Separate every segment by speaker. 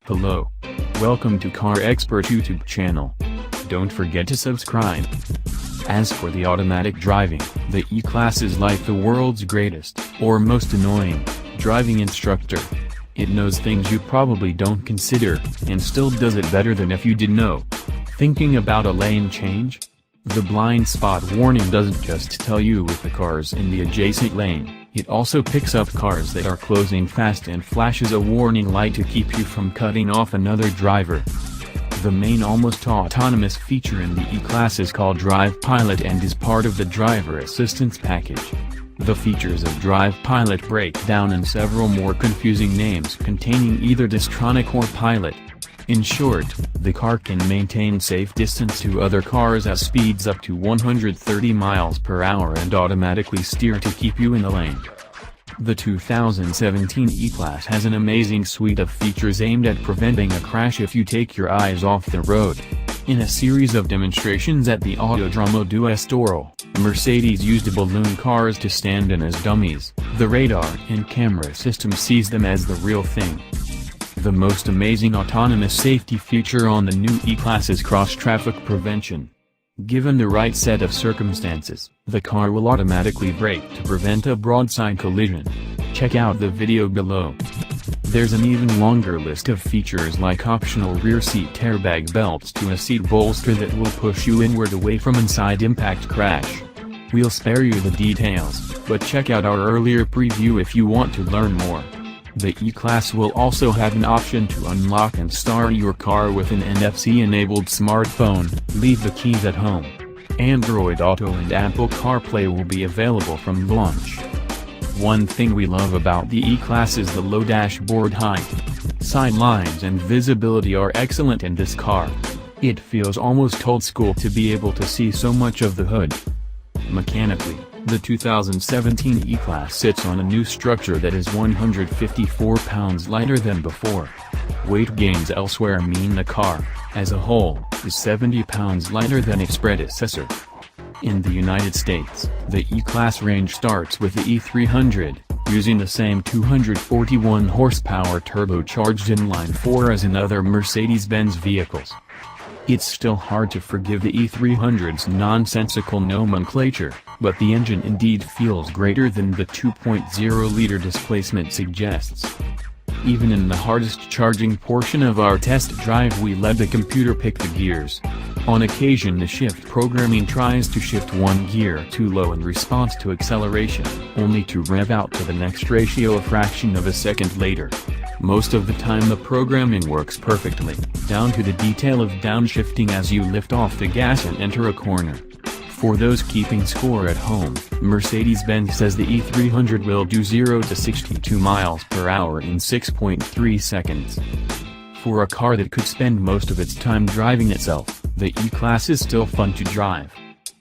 Speaker 1: Hello. Welcome to Car Expert YouTube channel. Don't forget to subscribe. As for the automatic driving, the E Class is like the world's greatest, or most annoying, driving instructor. It knows things you probably don't consider, and still does it better than if you did know. Thinking about a lane change? The blind spot warning doesn't just tell you if the car's in the adjacent lane, it also picks up cars that are closing fast and flashes a warning light to keep you from cutting off another driver. The main almost autonomous feature in the E Class is called Drive Pilot and is part of the driver assistance package. The features of Drive Pilot break down in several more confusing names containing either Distronic or Pilot. In short, the car can maintain safe distance to other cars at speeds up to 130 miles per hour and automatically steer to keep you in the lane. The 2017 E Class has an amazing suite of features aimed at preventing a crash if you take your eyes off the road. In a series of demonstrations at the Autodromo do Estoril, Mercedes used balloon cars to stand in as dummies. The radar and camera system sees them as the real thing. The most amazing autonomous safety feature on the new E Class is cross-traffic prevention. Given the right set of circumstances, the car will automatically brake to prevent a broadside collision. Check out the video below. There's an even longer list of features like optional rear seat airbag belts to a seat bolster that will push you inward away from inside impact crash. We'll spare you the details, but check out our earlier preview if you want to learn more. The E Class will also have an option to unlock and start your car with an NFC-enabled smartphone. Leave the keys at home. Android Auto and Apple CarPlay will be available from launch. One thing we love about the E Class is the low dashboard height. Side lines and visibility are excellent in this car. It feels almost old school to be able to see so much of the hood. Mechanically, the 2017 E Class sits on a new structure that is 154 pounds lighter than before. Weight gains elsewhere mean the car, as a whole, is 70 pounds lighter than its predecessor. In the United States, the E Class range starts with the E300, using the same 241 horsepower turbocharged inline-4 as in other Mercedes Benz vehicles. It's still hard to forgive the E300's nonsensical nomenclature, but the engine indeed feels greater than the 2.0-liter displacement suggests. Even in the hardest charging portion of our test drive we let the computer pick the gears. On occasion the shift programming tries to shift one gear too low in response to acceleration, only to rev out to the next ratio a fraction of a second later. Most of the time the programming works perfectly, down to the detail of downshifting as you lift off the gas and enter a corner. For those keeping score at home, Mercedes-Benz says the E300 will do 0 to 62 miles per hour in 6.3 seconds. For a car that could spend most of its time driving itself, the E Class is still fun to drive.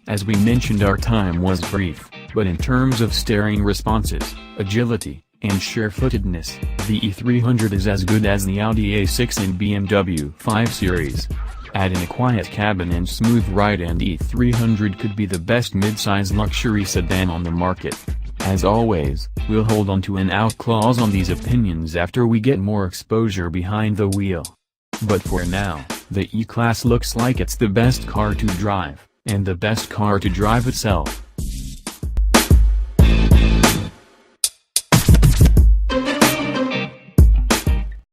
Speaker 1: As we mentioned, our time was brief, but in terms of steering responses, agility, and sure-footedness, the E300 is as good as the Audi A6 and BMW 5 Series. Add in a quiet cabin and smooth ride and E300 could be the best mid-size luxury sedan on the market. As always, we'll hold on to an out clause on these opinions after we get more exposure behind the wheel. But for now, the E Class looks like it's the best car to drive, and the best car to drive itself.